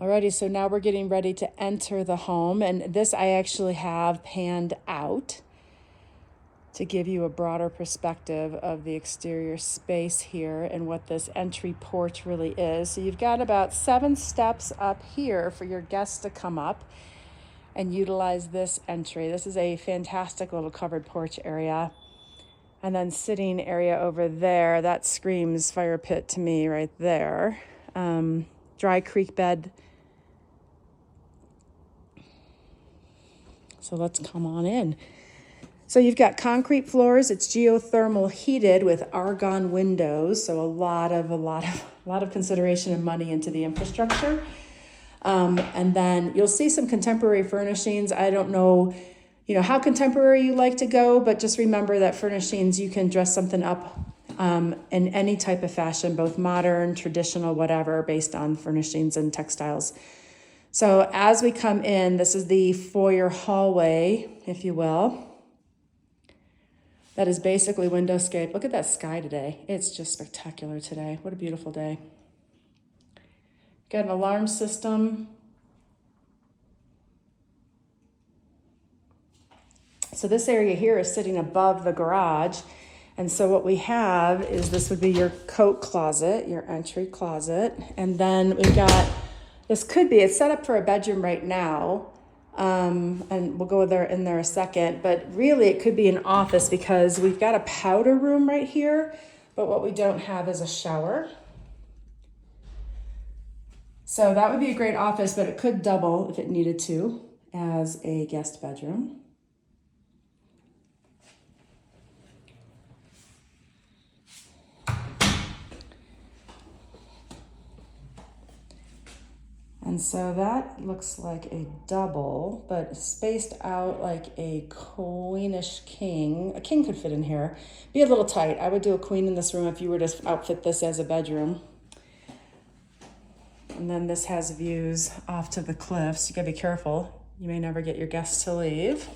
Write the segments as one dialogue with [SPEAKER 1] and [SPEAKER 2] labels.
[SPEAKER 1] Alrighty, so now we're getting ready to enter the home, and this I actually have panned out to give you a broader perspective of the exterior space here and what this entry porch really is. So you've got about 7 steps up here for your guests to come up and utilize this entry. This is a fantastic little covered porch area. And then sitting area over there, that screams fire pit to me right there. Dry creek bed. So let's come on in. So you've got concrete floors. It's geothermal heated with argon windows. So a lot of consideration and money into the infrastructure. And then you'll see some contemporary furnishings. I don't know, how contemporary you like to go, but just remember that furnishings, you can dress something up in any type of fashion, both modern, traditional, whatever, based on furnishings and textiles. So as we come in, this is the foyer hallway, if you will. That is basically windowscape. Look at that sky today. It's just spectacular today. What a beautiful day. Got an alarm system. So this area here is sitting above the garage. And so what we have is this would be your coat closet, your entry closet. And then we've got, it's set up for a bedroom right now. And we'll go there in a second, but really it could be an office because we've got a powder room right here, but what we don't have is a shower. So that would be a great office, but it could double if it needed to as a guest bedroom. And so that looks like a double, but spaced out like a queenish king. A king could fit in here. Be a little tight. I would do a queen in this room if you were to outfit this as a bedroom. And then this has views off to the cliffs. You gotta be careful. You may never get your guests to leave.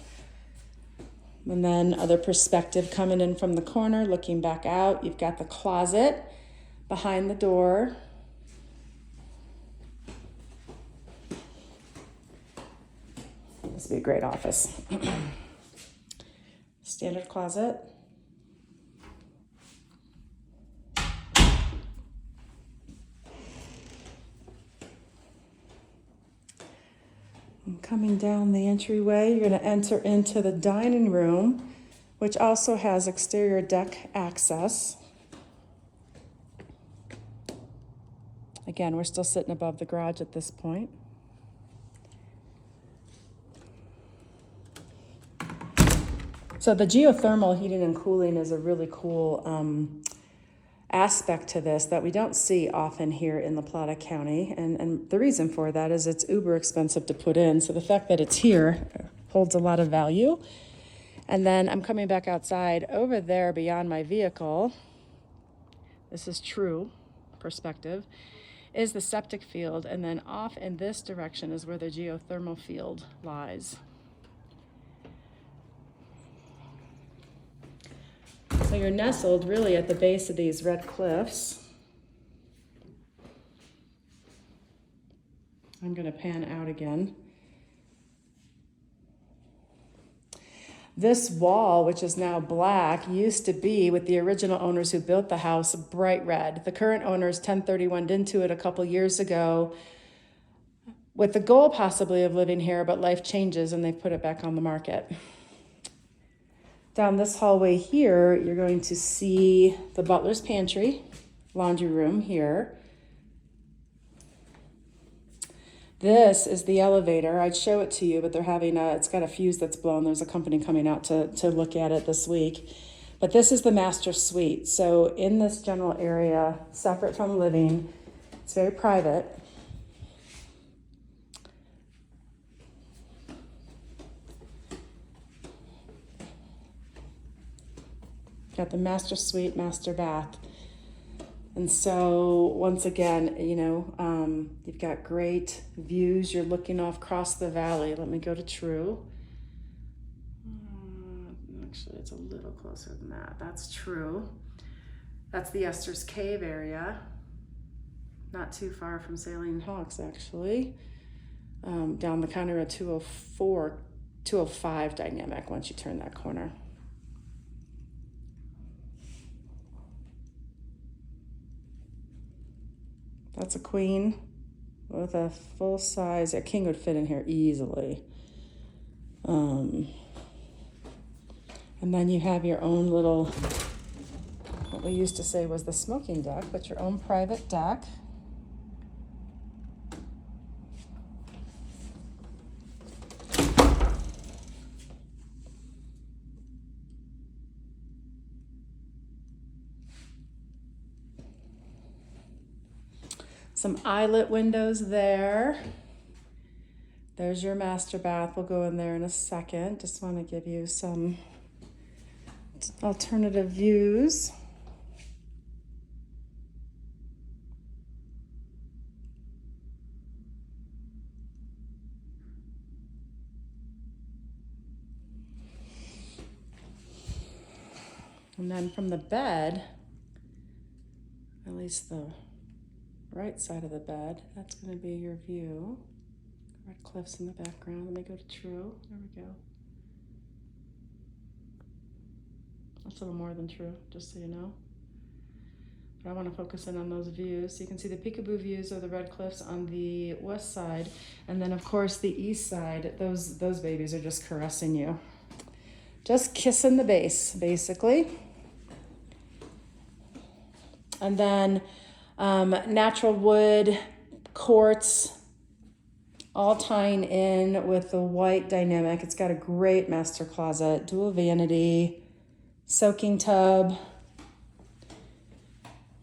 [SPEAKER 1] And then other perspective coming in from the corner, looking back out. You've got the closet behind the door. This would be a great office. Standard closet. And coming down the entryway, you're going to enter into the dining room, which also has exterior deck access. Again, we're still sitting above the garage at this point. So the geothermal heating and cooling is a really cool aspect to this that we don't see often here in La Plata County. And the reason for that is it's uber expensive to put in. So the fact that it's here holds a lot of value. And then I'm coming back outside over there beyond my vehicle. This is true perspective, is the septic field. And then off in this direction is where the geothermal field lies. So you're nestled really at the base of these red cliffs. I'm going to pan out again. This wall, which is now black, used to be, with the original owners who built the house, bright red. The current owners 1031'd into it a couple years ago with the goal possibly of living here, but life changes and they've put it back on the market. Down this hallway here, you're going to see the butler's pantry, laundry room here. This is the elevator. I'd show it to you, but they're having it's got a fuse that's blown. There's a company coming out to look at it this week. But this is the master suite. So in this general area, separate from living, it's very private. Got the master suite, master bath. And so once again, you've got great views. You're looking off across the valley. Let me go to True. Actually, it's a little closer than that. That's True. That's the Esther's Cave area. not too far from Sailing Hawks, actually. Down the County Road 204, 205 dynamic once you turn that corner. That's a queen with a full size. A king would fit in here easily. And then you have your own little, what we used to say was the smoking deck, but your own private deck. Some eyelet windows there. There's your master bath. We'll go in there in a second. Just want to give you some alternative views. And then from the bed, at least the right side of the bed, that's going to be your view. Red cliffs in the background. Let me go to true. There we go. That's a little more than true, just so you know. But I want to focus in on those views. So you can see the peekaboo views of the red cliffs on the west side. And then, of course, the east side, those babies are just caressing you. Just kissing the base, basically. And then natural wood, quartz, all tying in with the white dynamic. It's got a great master closet, dual vanity, soaking tub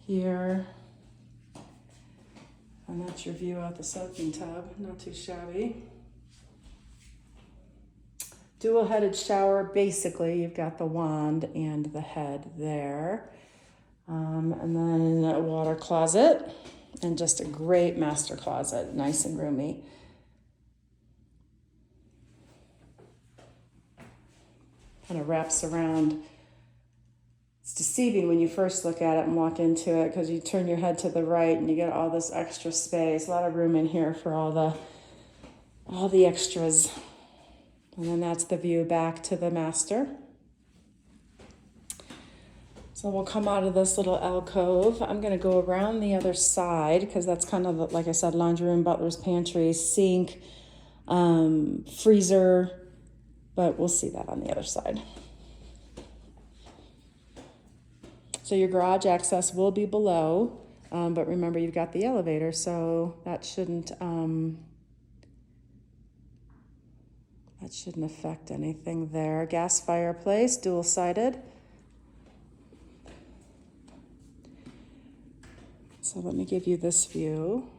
[SPEAKER 1] here. And that's your view out the soaking tub, not too shabby. Dual-headed shower, basically you've got the wand and the head there. And then a water closet and just a great master closet, nice and roomy. Kind of wraps around. It's deceiving when you first look at it and walk into it because you turn your head to the right and you get all this extra space, a lot of room in here for all the extras. And then that's the view back to the master. So we'll come out of this little alcove. I'm going to go around the other side because that's kind of, like I said, laundry room, butler's pantry, sink, freezer, but we'll see that on the other side. So your garage access will be below, but remember you've got the elevator, so that shouldn't affect anything there. Gas fireplace, dual-sided. So let me give you this view.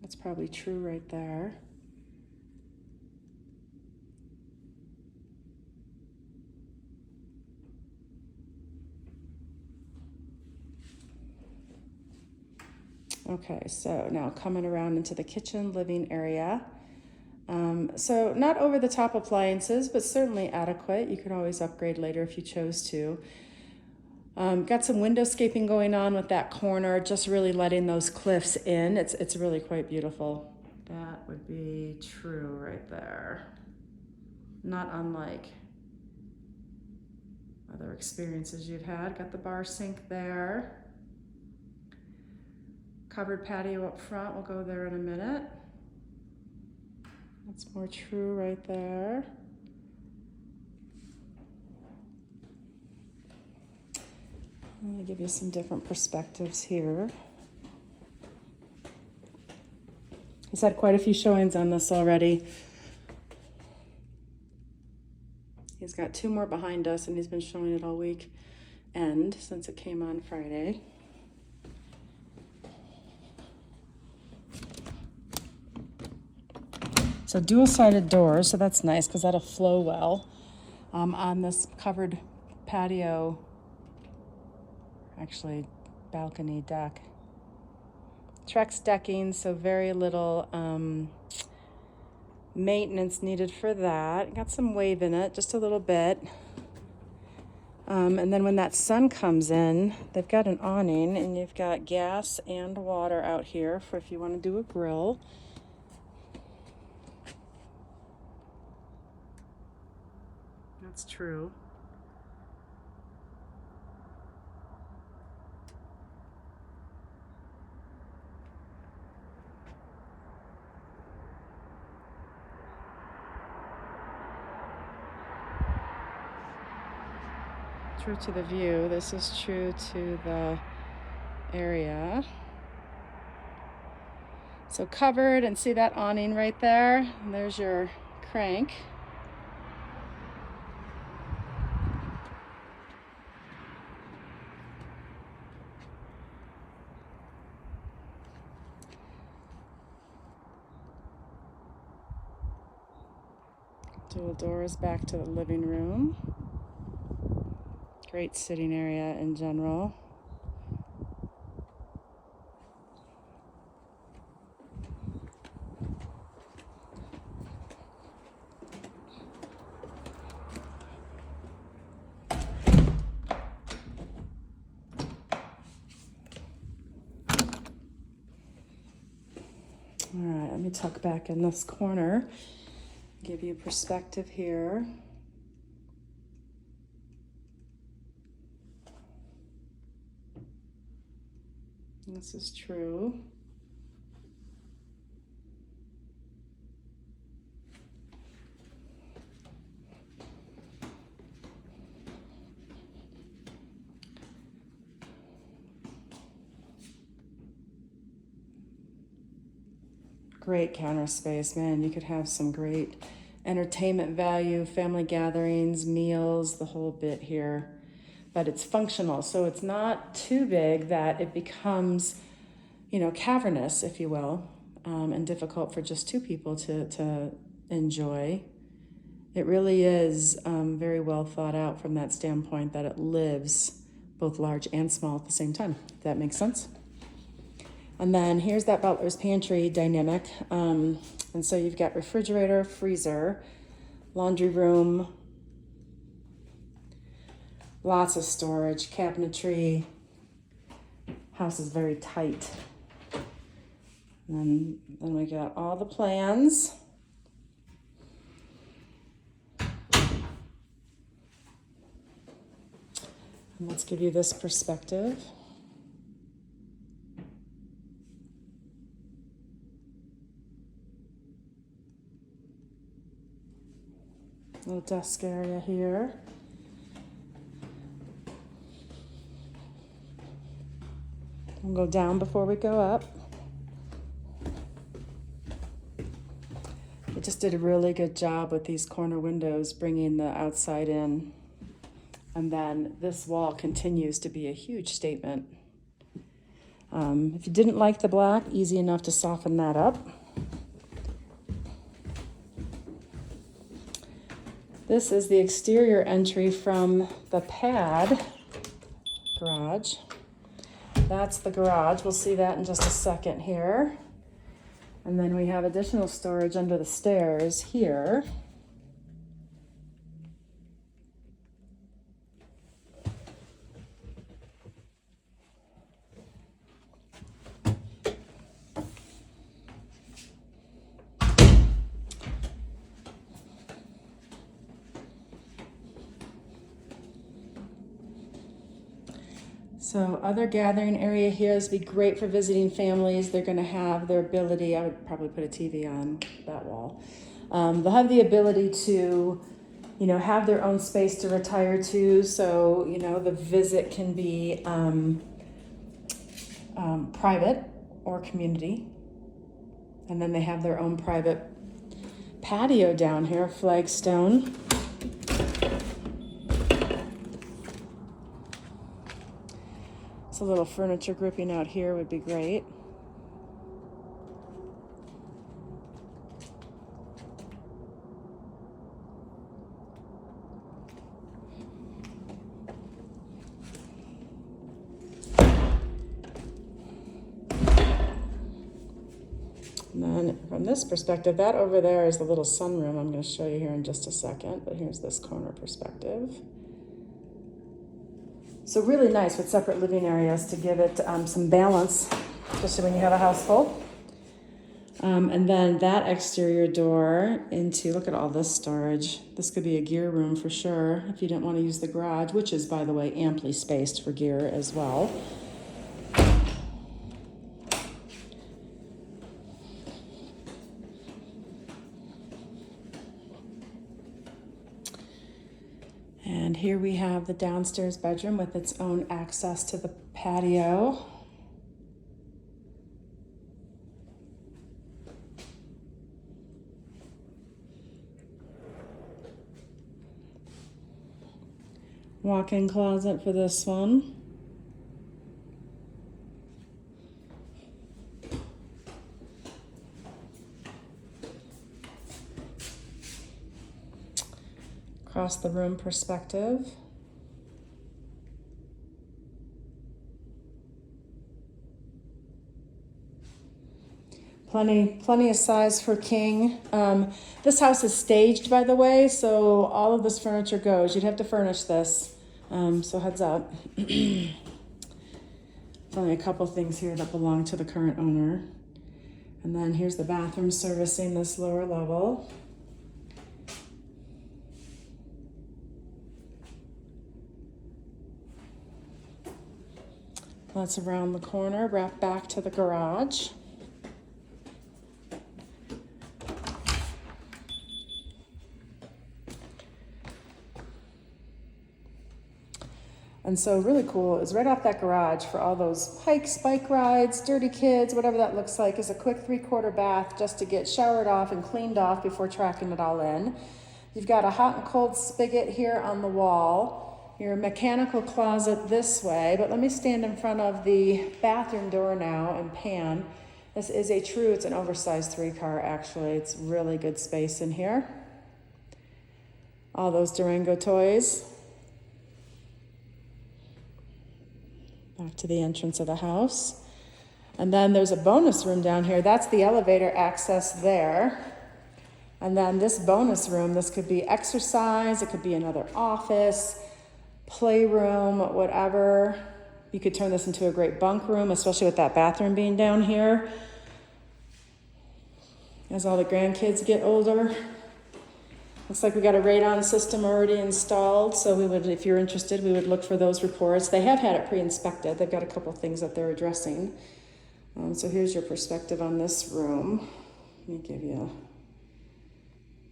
[SPEAKER 1] That's probably true right there. Okay, so now coming around into the kitchen living area. So not over the top appliances, but certainly adequate. You could always upgrade later if you chose to. Got some windowscaping going on with that corner, just really letting those cliffs in. It's really quite beautiful. That would be true right there. Not unlike other experiences you've had. Got the bar sink there. Covered patio up front, we'll go there in a minute. That's more true right there. Let me give you some different perspectives here. He's had quite a few showings on this already. He's got 2 more behind us and he's been showing it all week end since it came on Friday. So dual-sided doors, so that's nice because that'll flow well on this covered patio, actually balcony deck. Trex decking, so very little maintenance needed for that. Got some wave in it, just a little bit. And then when that sun comes in, they've got an awning, and you've got gas and water out here for if you want to do a grill. That's true. True to the view. This is true to the area. So covered, and see that awning right there? And there's your crank. Dual doors back to the living room. Great sitting area in general. All right, let me tuck back in this corner, give you perspective here. This is true. Great counter space, man. You could have some great entertainment value, family gatherings, meals, the whole bit here. But it's functional, so it's not too big that it becomes, cavernous, if you will, and difficult for just two people to enjoy. It really is very well thought out from that standpoint that it lives both large and small at the same time. If that makes sense. And then here's that butler's pantry dynamic. And so you've got refrigerator, freezer, laundry room, lots of storage, cabinetry. House is very tight. And then we got all the plans. And let's give you this perspective. Little desk area here. We'll go down before we go up. They just did a really good job with these corner windows, bringing the outside in. And then this wall continues to be a huge statement. If you didn't like the black, easy enough to soften that up. This is the exterior entry from the pad garage. That's the garage. We'll see that in just a second here. And then we have additional storage under the stairs here. So other gathering area here is be great for visiting families. They're going to have their ability, I would probably put a TV on that wall. They'll have the ability to, have their own space to retire to. So, the visit can be private or community. And then they have their own private patio down here, flagstone. A little furniture grouping out here would be great. And then from this perspective, that over there is the little sunroom. I'm going to show you here in just a second, but here's this corner perspective. So really nice with separate living areas to give it some balance, especially when you have a house full. And then that exterior door into, look at all this storage. This could be a gear room for sure if you didn't want to use the garage, which is, by the way, amply spaced for gear as well. And here we have the downstairs bedroom with its own access to the patio. Walk-in closet for this one. Across the room perspective. Plenty of size for king. This house is staged, by the way, so all of this furniture goes. You'd have to furnish this, so heads up. There's only a couple things here that belong to the current owner. And then here's the bathroom servicing this lower level. That's around the corner, wrap back to the garage. And so really cool is right off that garage for all those hikes, bike rides, dirty kids, whatever that looks like, is a quick 3/4 bath just to get showered off and cleaned off before tracking it all in. You've got a hot and cold spigot here on the wall. Your mechanical closet this way, but let me stand in front of the bathroom door now and pan. This is it's an oversized 3-car actually. It's really good space in here. All those Durango toys. Back to the entrance of the house. And then there's a bonus room down here. That's the elevator access there. And then this bonus room, this could be exercise, it could be another office, playroom, whatever. You could turn this into a great bunk room, especially with that bathroom being down here. As all the grandkids get older. Looks like we got a radon system already installed, so we would, if you're interested, we would look for those reports. They have had it pre-inspected. They've got a couple things that they're addressing. So here's your perspective on this room. Let me give you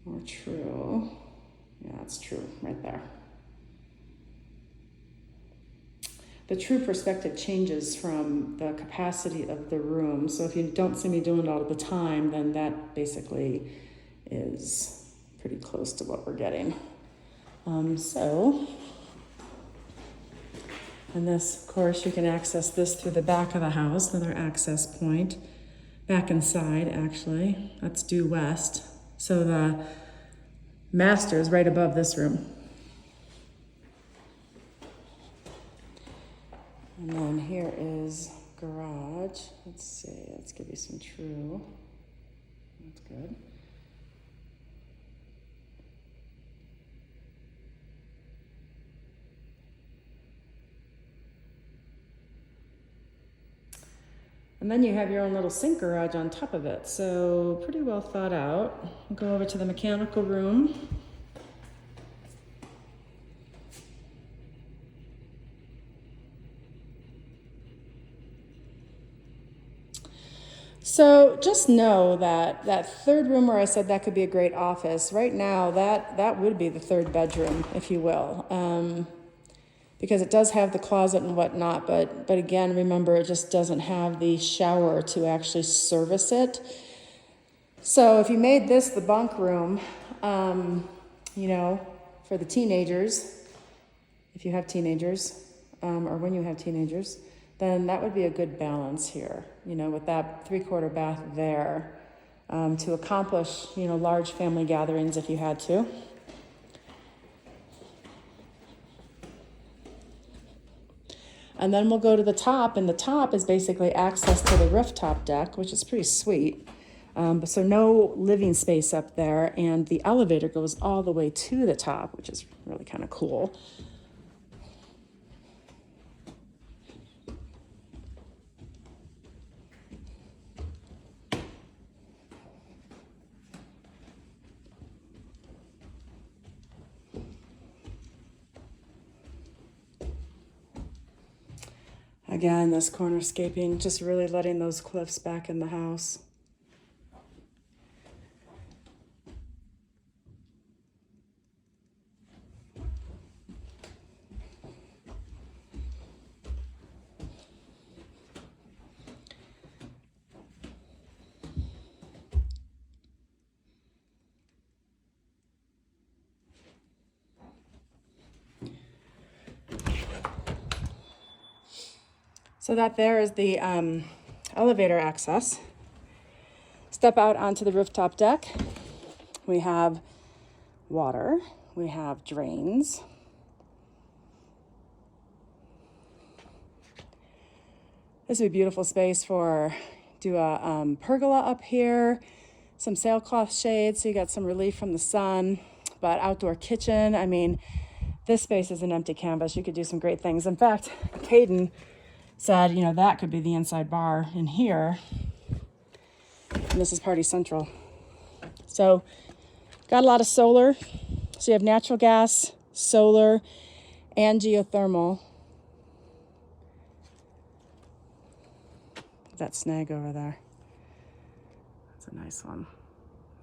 [SPEAKER 1] more true. Yeah, it's true right there. The true perspective changes from the capacity of the room. So if you don't see me doing it all the time, then that basically is pretty close to what we're getting. And this, of course, you can access this through the back of the house, another access point. Back inside, actually. That's due west. So the master is right above this room. And then here is garage. Let's see, let's give you some true. That's good. And then you have your own little sink garage on top of it. So pretty well thought out. We'll go over to the mechanical room. So just know that that third room where I said that could be a great office, right now that would be the third bedroom, if you will, because it does have the closet and whatnot, but again, remember, it just doesn't have the shower to actually service it. So if you made this the bunk room, you know, for the teenagers, if you have teenagers, or when you have teenagers, then that would be a good balance here, you know, with that 3/4 bath there, to accomplish, you know, large family gatherings if you had to. And then we'll go to the top, and the top is basically access to the rooftop deck, which is pretty sweet. So no living space up there, and the elevator goes all the way to the top, which is really kind of cool. Again, this cornerscaping, just really letting those cliffs back in the house. So that there is the elevator access. Step out onto the rooftop deck. We have water. We have drains. This would be a beautiful space for do a pergola up here, some sailcloth shades so you got some relief from the sun, but outdoor kitchen. I mean, this space is an empty canvas. You could do some great things. In fact, Caden said, you know, that could be the inside bar in here. And this is Party Central. So got a lot of solar. So you have natural gas, solar, and geothermal. That snag over there. That's a nice one.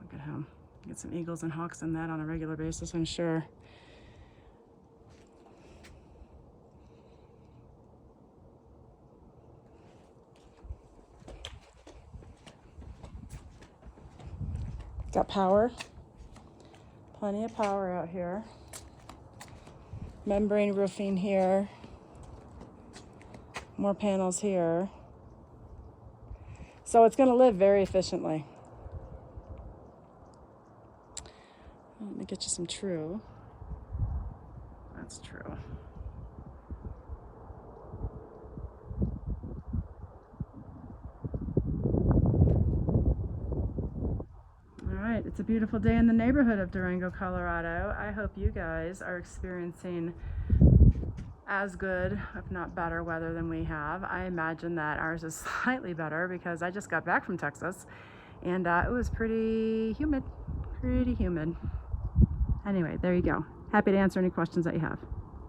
[SPEAKER 1] Look at him. Get some eagles and hawks in that on a regular basis, I'm sure. Got power. Plenty of power out here. Membrane roofing here. More panels here. So it's going to live very efficiently. Let me get you some true. That's true. All right, it's a beautiful day in the neighborhood of Durango, Colorado. I hope you guys are experiencing as good, if not better, weather than we have. I imagine that ours is slightly better because I just got back from Texas and it was pretty humid. Anyway, there you go. Happy to answer any questions that you have.